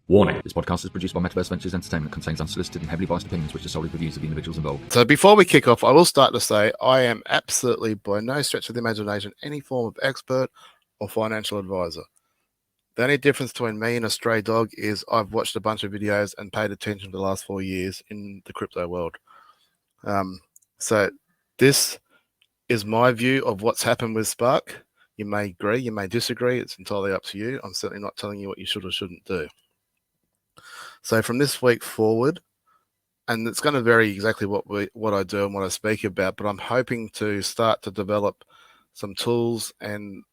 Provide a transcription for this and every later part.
Warning, this podcast is produced by Metaverse Ventures Entertainment, contains unsolicited and heavily biased opinions which are solely the views of the individuals involved. So before we kick off, I will start to say I am absolutely by no stretch of the imagination any form of expert or financial advisor. The only difference between me and a stray dog is I've watched a bunch of videos and paid attention for the last 4 years in the crypto world. So this is my view of what's happened with Spark. You may agree, you may disagree. It's entirely up to you. I'm certainly not telling you what you should or shouldn't do. So from this week forward, and it's going to vary exactly what I do and what I speak about, but I'm hoping to start to develop some tools and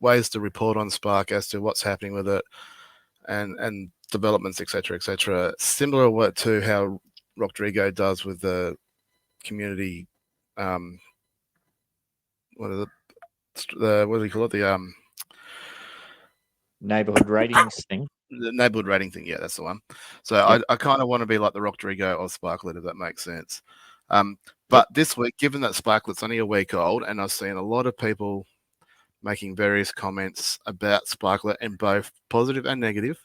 ways to report on Spark as to what's happening with it and developments, etc., similar to how Rodrigo does with the community. What do you call it? The neighborhood ratings thing. The neighborhood rating thing, yeah, that's the one. So Yep. I kind of want to be like the Rodrigo or Sparklet, if that makes sense. But this week, given that Sparklet's only a week old, and I've seen a lot of people making various comments about Sparklet in both positive and negative,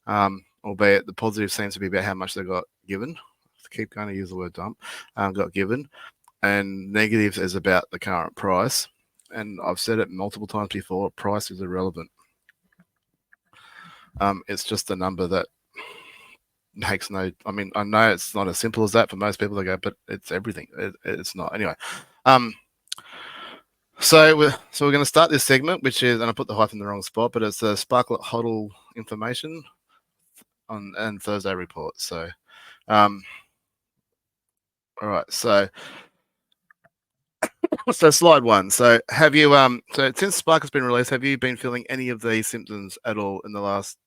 albeit the positive seems to be about how much they got given. I keep going to use the word dump, got given, and negatives is about the current price. And I've said it multiple times before, price is irrelevant. It's just a number that makes no. I mean, I know it's not as simple as that for most people to go, but it's everything. It's not anyway. So we're going to start this segment, which is, and I put the hyphen in the wrong spot, but it's the Sparklet HODL information and Thursday report. So, all right. So slide one. So have you so since Spark has been released, have you been feeling any of these symptoms at all in the last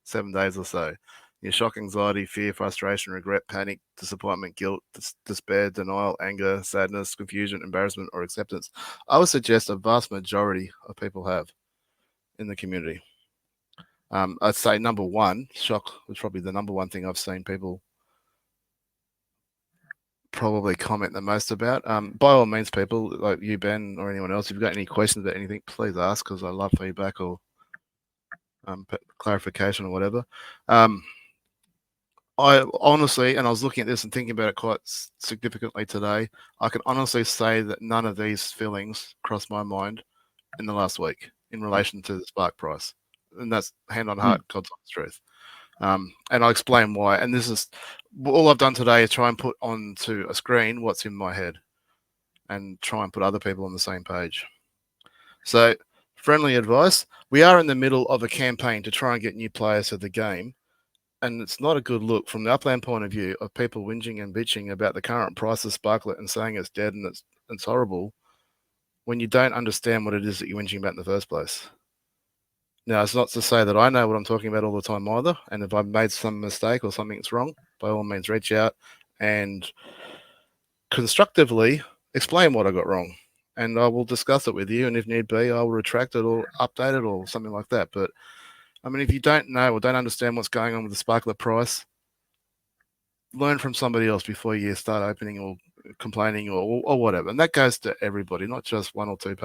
7 days or so? Your shock, anxiety, fear, frustration, regret, panic, disappointment, guilt, despair, denial, anger, sadness, confusion, embarrassment, or acceptance? I would suggest a vast majority of people have in the community. I'd say number one, shock was probably the number one thing I've seen people probably comment the most about. By all means, people like you, Ben, or anyone else, if you've got any questions about anything, please ask, because I love feedback or clarification or whatever. I honestly, and I was looking at this and thinking about it quite significantly today, I can honestly say that none of these feelings crossed my mind in the last week in relation to the Spark price. And that's hand on heart, God's honest truth. And I'll explain why. And this is all I've done today is try and put onto a screen what's in my head and try and put other people on the same page. So, friendly advice, we are in the middle of a campaign to try and get new players to the game. And it's not a good look from the Upland point of view of people whinging and bitching about the current price of Sparklet and saying it's dead and it's horrible when you don't understand what it is that you're whinging about in the first place. Now, it's not to say that I know what I'm talking about all the time either. And if I've made some mistake or something's wrong, by all means, reach out and constructively explain what I got wrong. And I will discuss it with you. And if need be, I will retract it or update it or something like that. But I mean, if you don't know or don't understand what's going on with the Sparklet price, learn from somebody else before you start opening or complaining or whatever. And that goes to everybody, not just one or two.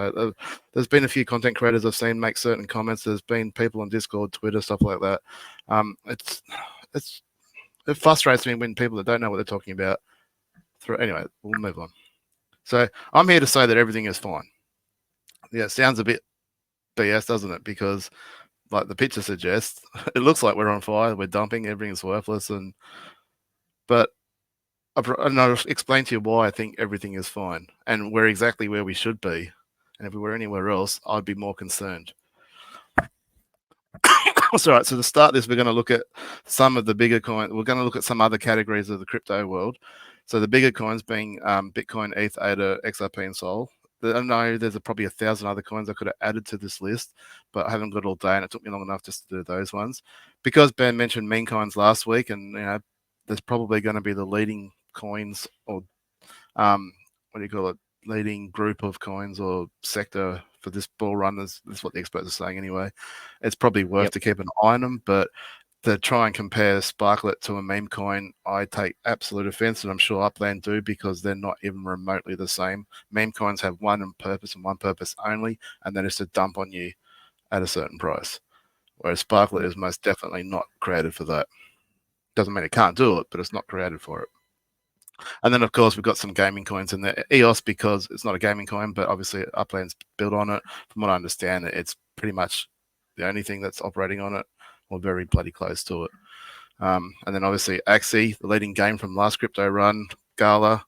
There's been a few content creators I've seen make certain comments. There's been people on Discord, Twitter, stuff like that. It frustrates me when people that don't know what they're talking about. Anyway, we'll move on. So I'm here to say that everything is fine. Yeah, it sounds a bit BS, doesn't it? Because like the picture suggests, it looks like we're on fire, we're dumping, everything's worthless, but I'll explain to you why I think everything is fine, and we're exactly where we should be. And if we were anywhere else, I'd be more concerned. That's all right. So to start this, we're going to look at some of the bigger coins. We're going to look at some other categories of the crypto world. So the bigger coins being Bitcoin, ETH, ADA, XRP, and Sol. I know there's probably 1,000 other coins I could have added to this list, but I haven't got all day, and it took me long enough just to do those ones. Because Ben mentioned meme coins last week, and there's probably going to be the leading coins or leading group of coins or sector for this bull run. That's what the experts are saying anyway. It's probably worth to keep an eye on them, but to try and compare Sparklet to a meme coin, I take absolute offense, and I'm sure Upland do, because they're not even remotely the same. Meme coins have one purpose and one purpose only, and that is to dump on you at a certain price. whereas Sparklet is most definitely not created for that. Doesn't mean it can't do it, but it's not created for it. And then, of course, we've got some gaming coins in there. EOS, because it's not a gaming coin, but obviously Upland's built on it. From what I understand, it's pretty much the only thing that's operating on it, or very bloody close to it. And then, obviously, Axie, the leading game from last crypto run. Gala,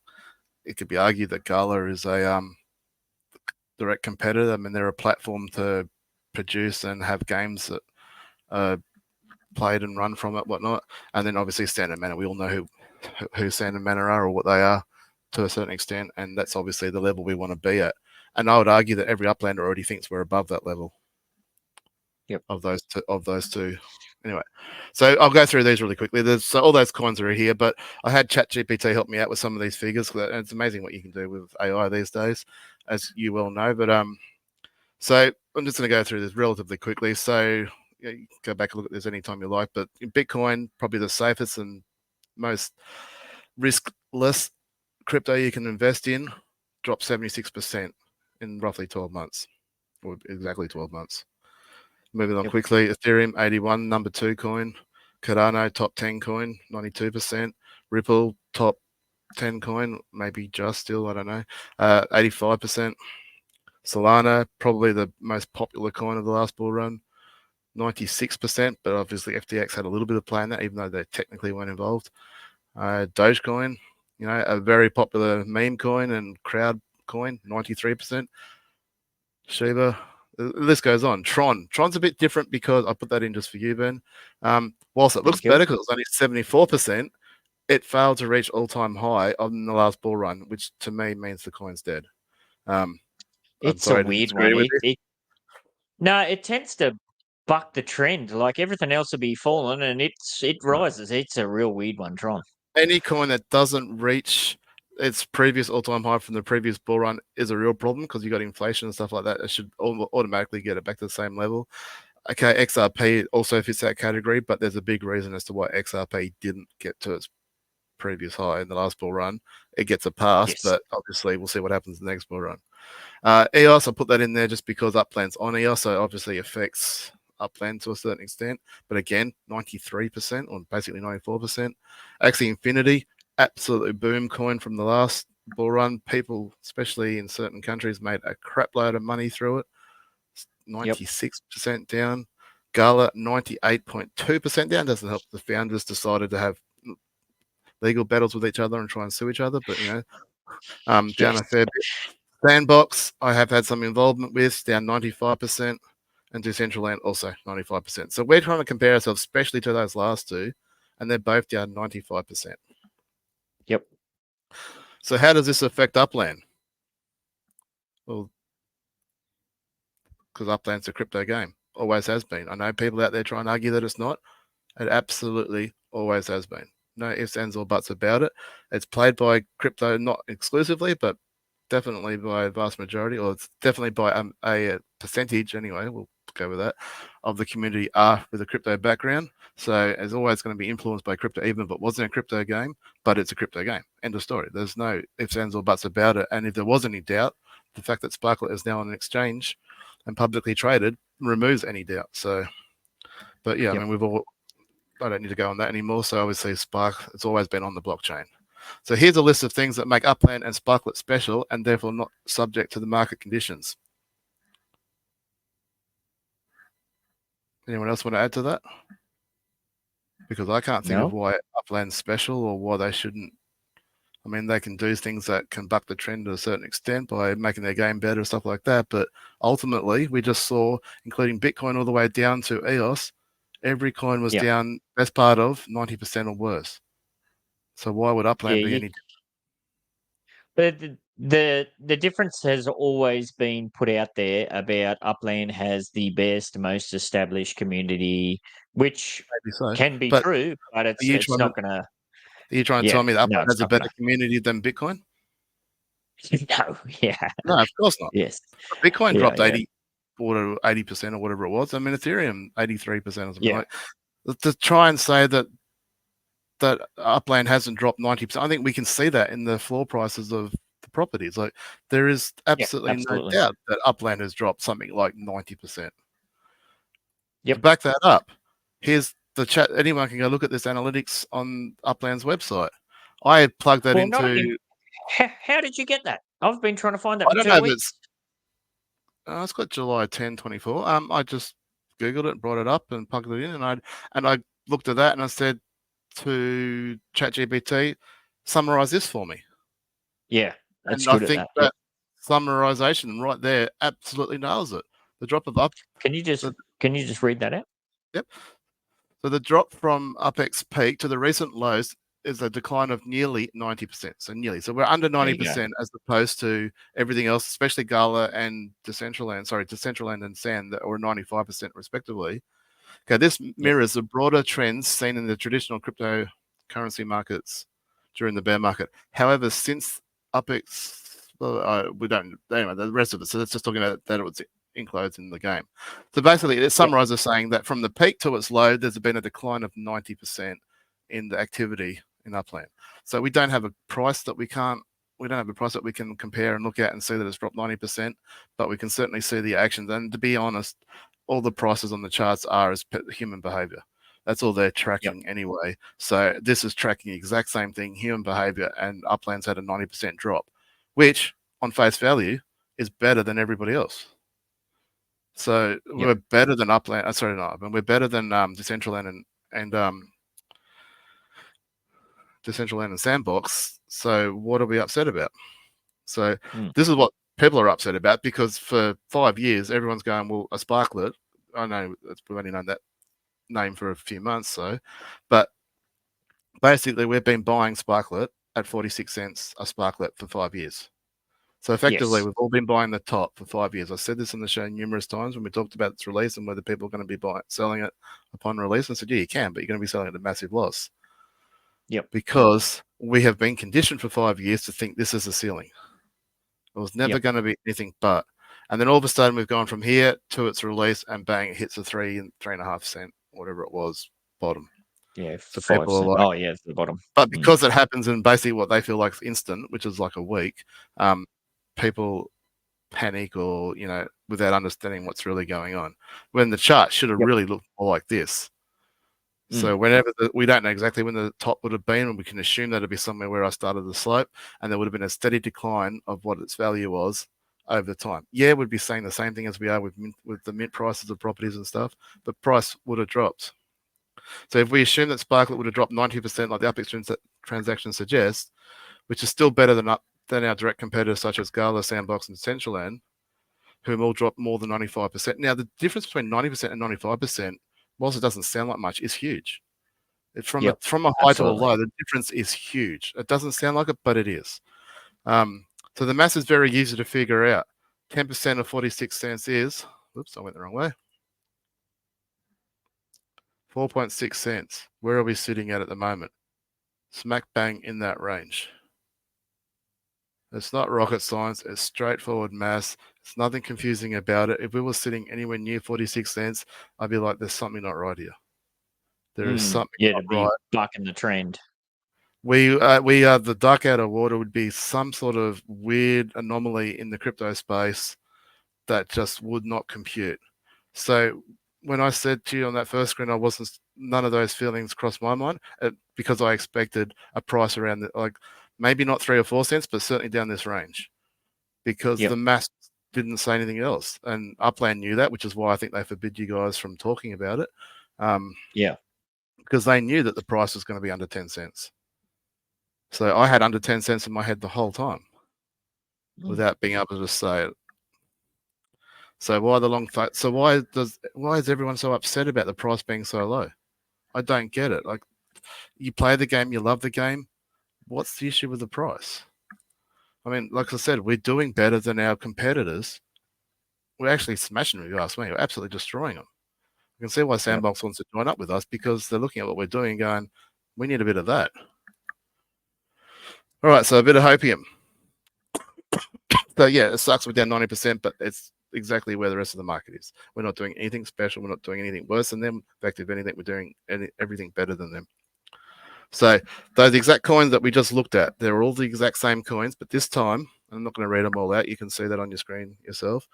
it could be argued that Gala is a direct competitor. I mean, they're a platform to produce and have games that are played and run from it, whatnot. And then, obviously, Standard Mana. We all know who Standard Mana are or what they are to a certain extent, and that's obviously the level we want to be at. And I would argue that every Uplander already thinks we're above that level. Yep. Of those two. Anyway, so I'll go through these really quickly. So all those coins are here, but I had ChatGPT help me out with some of these figures, and it's amazing what you can do with AI these days, as you well know. But so I'm just going to go through this relatively quickly. So you can go back and look at this anytime you like, but Bitcoin, probably the safest and most riskless crypto you can invest in, dropped 76% in roughly 12 months, or exactly 12 months. Moving on quickly, Ethereum 81, number 2 coin. Cardano top 10 coin, 92%. Ripple top 10 coin, maybe just still, I don't know, 85%. Solana, probably the most popular coin of the last bull run, 96%, but obviously FTX had a little bit of play in that, even though they technically weren't involved. Dogecoin, a very popular meme coin and crowd coin, 93%. Shiba, the list goes on. Tron's a bit different because I put that in just for you, Ben. Whilst it looks better because it's only 74%, it failed to reach all-time high on the last bull run, which to me means the coin's dead. It's a weird one. No, it tends to buck the trend. Like everything else will be falling, and it rises. It's a real weird one, Tron. Any coin that doesn't reach its previous all-time high from the previous bull run is a real problem because you got inflation and stuff like that. It should automatically get it back to the same level. Okay, XRP also fits that category, but there's a big reason as to why XRP didn't get to its previous high in the last bull run. It gets a pass, but obviously we'll see what happens in the next bull run. EOS, I put that in there just because Upland's on EOS, so it obviously affects Upland to a certain extent. But again, 93% or basically 94%. Axie Infinity, absolutely boom coin from the last bull run. People, especially in certain countries, made a crap load of money through it. 96% down. Gala, 98.2% down. Doesn't help the founders decided to have legal battles with each other and try and sue each other, but down a fair bit. Sandbox, I have had some involvement with, down 95%, and Decentraland also 95%. So we're trying to compare ourselves, especially to those last two, and they're both down 95%. Yep. So how does this affect Upland? Well, because Upland's a crypto game, always has been. I know people out there try and argue that it's not. It absolutely always has been. No ifs, ands, or buts about it. It's played by crypto, not exclusively, but definitely by a vast majority, or it's definitely by a percentage anyway, we'll go with that, of the community are with a crypto background. So it's always going to be influenced by crypto, even if it wasn't a crypto game, but it's a crypto game. End of story. There's no ifs, ands, or buts about it. And if there was any doubt, the fact that Sparklet is now on an exchange and publicly traded removes any doubt. So, but yeah, I mean, I don't need to go on that anymore. So obviously it's always been on the blockchain. So here's a list of things that make Upland and Sparklet special and therefore not subject to the market conditions. Anyone else want to add to that? Because I can't think of why Upland's special or why they shouldn't. I mean, they can do things that can buck the trend to a certain extent by making their game better and stuff like that. But ultimately, we just saw, including Bitcoin all the way down to EOS, every coin was down best part of 90% or worse. So why would Upland be any different? But the difference has always been put out there about Upland has the best, most established community, which can be true, but it's not going to. Are you trying to tell me that Upland has a better community than Bitcoin? No, No, of course not. Yes. Bitcoin dropped 80% or whatever it was. I mean, Ethereum 83% or something like. To try and say that Upland hasn't dropped 90%, I think we can see that in the floor prices of the properties. Like there is absolutely no doubt that Upland has dropped something like 90%. To back that up, here's the chat. Anyone can go look at this analytics on Upland's website. I plugged that into. How did you get that? I've been trying to find that for 2 weeks. It's got July 10, 24. I just Googled it, brought it up, and plugged it in, and I looked at that, and I said to ChatGPT, summarize this for me. Yeah, that's and good I think that summarization right there absolutely nails it. The drop of up. Can you just read that out? Yep. So the drop from Upex peak to the recent lows is a decline of nearly 90%. So nearly. So we're under 90% as opposed to everything else, especially Gala and Decentraland and Sand that were 95% respectively. Okay, this mirrors the broader trends seen in the traditional cryptocurrency markets during the bear market. However, since Upex, we don't, anyway, the rest of it. So that's just talking about that it was enclosed in the game. So basically, it summarizes saying that from the peak to its low, there's been a decline of 90% in the activity in Upland. So we don't have a price that we don't have a price that we can compare and look at and see that it's dropped 90%, but we can certainly see the actions. And to be honest, all the prices on the charts are as human behavior. That's all they're tracking anyway. So this is tracking the exact same thing, human behavior, and Upland's had a 90% drop, which on face value is better than everybody else. So we're better than Upland. We're better than Decentraland and Decentraland and Sandbox. So what are we upset about? So this is what people are upset about, because for 5 years everyone's going, well, a Sparklet. I know we've only known that name for a few months, but basically we've been buying Sparklet at 46 cents a Sparklet for 5 years. So effectively, we've all been buying the top for 5 years. I said this on the show numerous times when we talked about its release and whether people are going to be selling it upon release. I said, yeah, you can, but you're going to be selling it at a massive loss. Because we have been conditioned for 5 years to think this is a ceiling. It was never going to be anything but. And then all of a sudden we've gone from here to its release and bang, it hits a 3.5 cent, whatever it was, bottom. Yeah, so people are like, it's the bottom. But because it happens in basically what they feel like is instant, which is like a week, people panic or, without understanding what's really going on. When the chart should have really looked more like this. So whenever we don't know exactly when the top would have been, and we can assume that it'd be somewhere where I started the slope, and there would have been a steady decline of what its value was over time. Yeah, we'd be saying the same thing as we are with the mint prices of properties and stuff, but price would have dropped. So if we assume that Sparklet would have dropped 90% like the Upex transaction suggests, which is still better than our direct competitors such as Gala, Sandbox, and Decentraland, whom all dropped more than 95%. Now, the difference between 90% and 95%, whilst it doesn't sound like much, is huge. It's from a high to a low, the difference is huge. It doesn't sound like it, but it is. So the math is very easy to figure out. 10% of 46 cents is, oops, I went the wrong way. 4.6 cents. Where are we sitting at the moment? Smack bang in that range. It's not rocket science. It's straightforward maths. It's nothing confusing about it. If we were sitting anywhere near 46 cents, I'd be like, there's something not right here. There is something not right. Bucking the trend. We are the duck out of water would be some sort of weird anomaly in the crypto space that just would not compute. So when I said to you on that first screen, none of those feelings crossed my mind because I expected a price around maybe not 3 or 4 cents, but certainly down this range, because the math didn't say anything else. And Upland knew that, which is why I think they forbid you guys from talking about it. Because they knew that the price was going to be under 10 cents. So I had under 10 cents in my head the whole time without being able to say it. So why the long fight? So why is everyone so upset about the price being so low? I don't get it. Like, you play the game, you love the game. What's the issue with the price? I mean, like I said, we're doing better than our competitors. We're actually smashing them, if you ask me. We're absolutely destroying them. You can see why Sandbox wants to join up with us, because they're looking at what we're doing and going, we need a bit of that. All right, so a bit of hopium. So yeah, it sucks we're down 90%, but it's exactly where the rest of the market is. We're not doing anything special. We're not doing anything worse than them. In fact, if anything, we're doing everything better than them. So those exact coins that we just looked at, they're all the exact same coins, but this time, I'm not going to read them all out. You can see that on your screen yourself.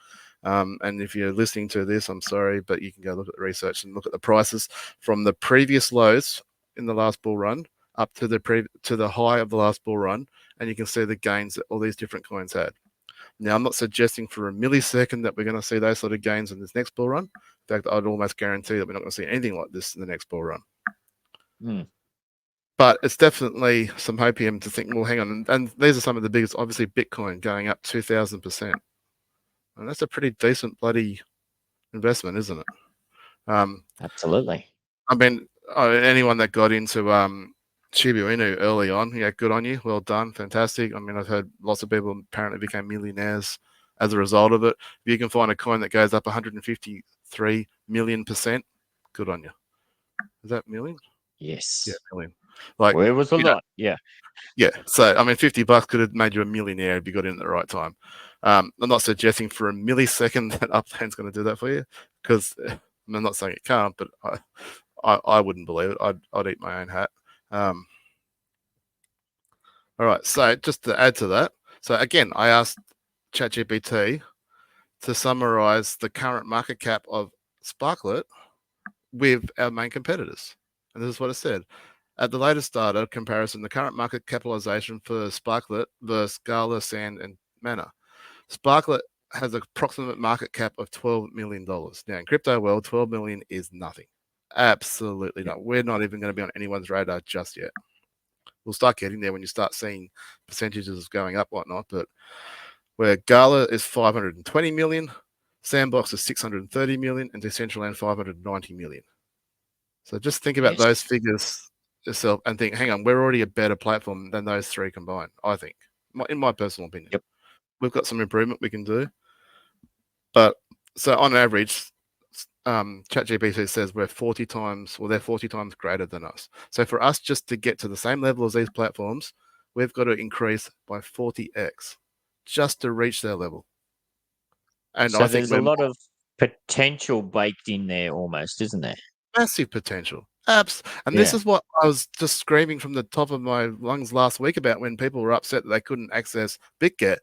And if you're listening to this, I'm sorry, but you can go look at the research and look at the prices from the previous lows in the last bull run up to the high of the last bull run, and you can see the gains that all these different coins had. Now, I'm not suggesting for a millisecond that we're going to see those sort of gains in this next bull run. In fact, I'd almost guarantee that we're not going to see anything like this in the next bull run. But it's definitely some hopium to think, well, hang on. And these are some of the biggest, obviously, Bitcoin going up 2,000%. And that's a pretty decent bloody investment, isn't it? Absolutely. I mean, anyone that got into Shiba Inu early on, yeah, good on you. Well done. Fantastic. I mean, I've heard lots of people apparently became millionaires as a result of it. If you can find a coin that goes up 153 million%, good on you. Is that million? Yes. Yeah, million. Like, well, it was a lot. Yeah. Yeah. So, I mean, $50 could have made you a millionaire if you got in at the right time. I'm not suggesting for a millisecond that Upland's going to do that for you, because I'm not saying it can't, but I wouldn't believe it. I'd eat my own hat. All right. So just to add to that, so again, I asked ChatGPT to summarize the current market cap of Sparklet with our main competitors. And this is what it said. At the latest data comparison, the current market capitalization for Sparklet versus Gala, Sand, and Mana. Sparklet has an approximate market cap of $12 million. Now, in crypto world, 12 million is nothing. Absolutely not. We're not even going to be on anyone's radar just yet. We'll start getting there when you start seeing percentages going up, whatnot. But where Gala is 520 million, Sandbox is 630 million, and Decentraland 590 million. So just think about those figures yourself and think, hang on, we're already a better platform than those three combined, I think, in my personal opinion. Yep. We've got some improvement we can do. But so on average, ChatGPT says we're 40 times, well, they're 40 times greater than us. So for us just to get to the same level as these platforms, we've got to increase by 40x just to reach their level. And so I think there's a lot of potential baked in there almost, isn't there? Massive potential. And this is what I was just screaming from the top of my lungs last week about when people were upset that they couldn't access BitGet.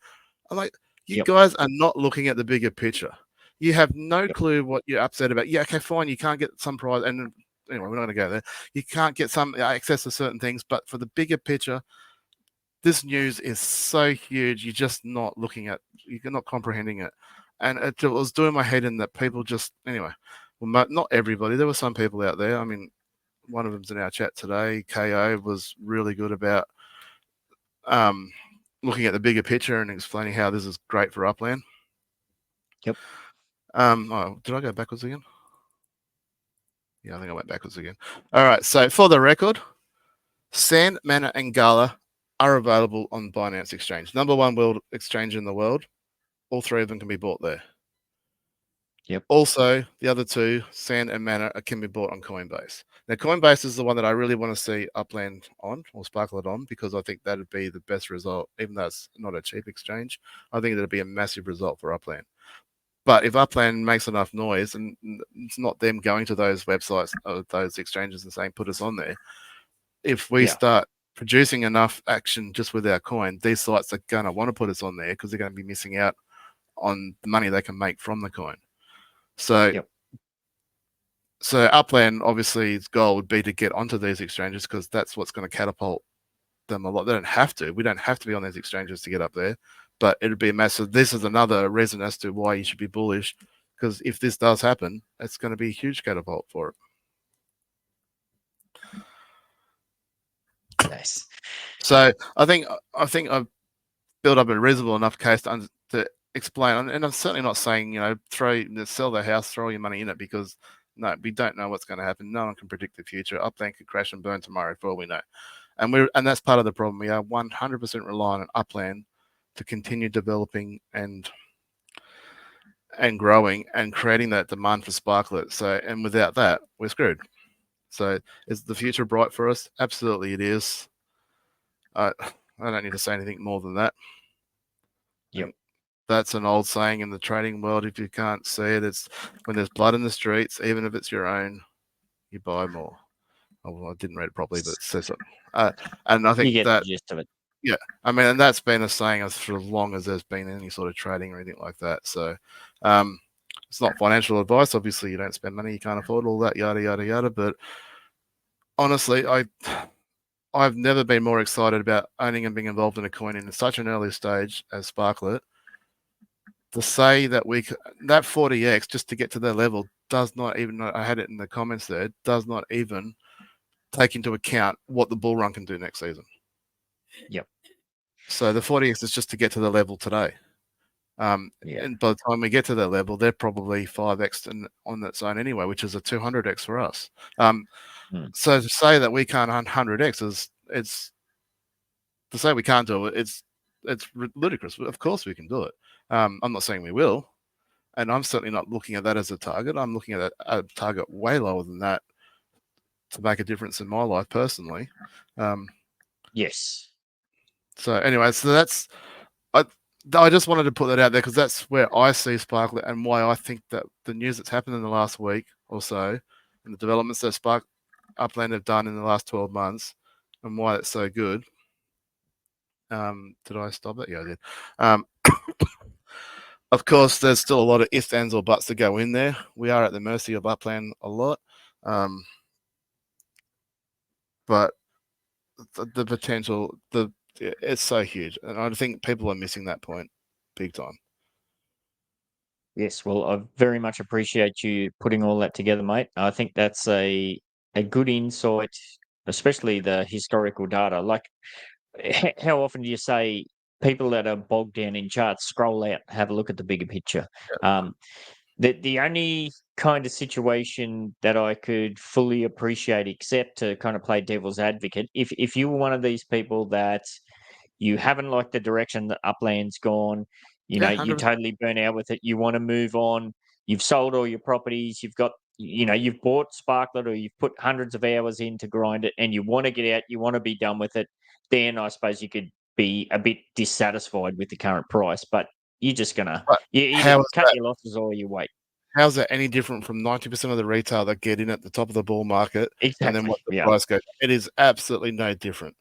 I'm like, you guys are not looking at the bigger picture. You have no clue what you're upset about. Yeah, okay, fine. You can't get some prize. And anyway, we're not going to go there. You can't get some access to certain things. But for the bigger picture, this news is so huge. You're just not looking at, you're not comprehending it. And it was doing my head in that people just, anyway, well, not everybody. There were some people out there. I mean, one of them's in our chat today. KO was really good about looking at the bigger picture and explaining how this is great for Upland. Yep. Did I go backwards again? Yeah, I think I went backwards again. All right. So for the record, Sand, Mana, and Gala are available on Binance Exchange. Number one world exchange in the world. All three of them can be bought there. Yep. Also, the other two, Sand and Mana, can be bought on Coinbase. Now, Coinbase is the one that I really want to see Upland on, or Sparklet on, because I think that would be the best result, even though it's not a cheap exchange. I think that would be a massive result for Upland. But if Upland makes enough noise, and it's not them going to those websites or those exchanges and saying, put us on there, if we start producing enough action just with our coin, these sites are going to want to put us on there because they're going to be missing out on the money they can make from the coin. So, so Upland, obviously, its goal would be to get onto these exchanges because that's what's going to catapult them a lot. They don't have to. We don't have to be on these exchanges to get up there, but it would be a massive. This is another reason as to why you should be bullish, because if this does happen, it's going to be a huge catapult for it. Nice. So I think I've built up a reasonable enough case to explain, and I'm certainly not saying, sell the house, throw your money in it, because no, we don't know what's going to happen. No one can predict the future. Upland could crash and burn tomorrow for all we know, and that's part of the problem. We are 100% reliant on Upland to continue developing and growing and creating that demand for Sparklet. So, and without that, we're screwed. So, is the future bright for us? Absolutely, it is. I don't need to say anything more than that. Yep. That's an old saying in the trading world. If you can't see it, it's when there's blood in the streets, even if it's your own, you buy more. Oh, well, I didn't read it properly, but it says so. And I think you get that the gist of it. Yeah, I mean, and that's been a saying for as long as there's been any sort of trading or anything like that. So, it's not financial advice. Obviously, you don't spend money, you can't afford all that, yada yada yada. But honestly, I've never been more excited about owning and being involved in a coin in such an early stage as Sparklet. To say that that 40x just to get to their level does not even, I had it in the comments there, does not even take into account what the bull run can do next season. Yep. So the 40x is just to get to the level today. And by the time we get to that level, they're probably 5x on that zone anyway, which is a 200x for us. So to say that we can't 100x it's to say we can't do it. It's ludicrous. Of course we can do it. I'm not saying we will, and I'm certainly not looking at that as a target. I'm looking at a target way lower than that to make a difference in my life personally. Yes. So anyway, so that's I just wanted to put that out there because that's where I see Sparklet and why I think that the news that's happened in the last week or so and the developments that Upland have done in the last 12 months and why it's so good. Did I stop it? Yeah, I did. Of course, there's still a lot of ifs, ands, or buts to go in there. We are at the mercy of Upland a lot. But the potential, it's so huge. And I think people are missing that point big time. Yes, well, I very much appreciate you putting all that together, mate. I think that's a good insight, especially the historical data. Like, how often do you say people that are bogged down in charts scroll out, have a look at the bigger picture? The only kind of situation that I could fully appreciate, except to kind of play devil's advocate, if you were one of these people that you haven't liked the direction that Upland's gone, you're 100%. totally burnt out with it, you want to move on, you've sold all your properties, you've got, you've bought Sparklet or you've put hundreds of hours in to grind it and you want to get out, you want to be done with it, then I suppose you could be a bit dissatisfied with the current price, but you're just going to either cut your losses or you wait. How's that any different from 90% of the retail that get in at the top of the bull market and then what the price goes? It is absolutely no different.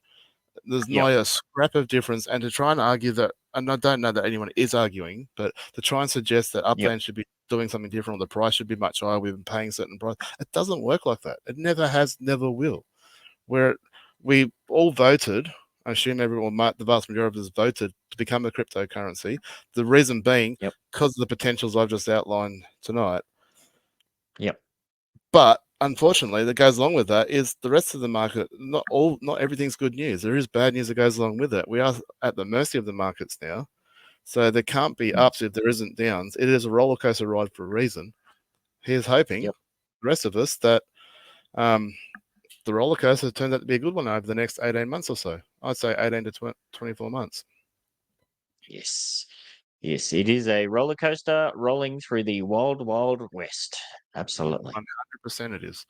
There's not a scrap of difference. And to try and argue that, and I don't know that anyone is arguing, but to try and suggest that Upland should be doing something different or the price should be much higher, we've been paying certain price, it doesn't work like that. It never has, never will. Where we all voted, I assume everyone, the vast majority of us voted to become a cryptocurrency. The reason being because of the potentials I've just outlined tonight. But unfortunately, that goes along with that is the rest of the market. Not everything's good news. There is bad news that goes along with it. We are at the mercy of the markets now, so there can't be ups if there isn't downs. It is a roller coaster ride for a reason. Here's hoping the rest of us that the roller coaster turns out to be a good one over the next 18 months or so. I'd say 18 to 24 months. Yes. Yes, it is a roller coaster rolling through the wild, wild west. Absolutely. 100% it is.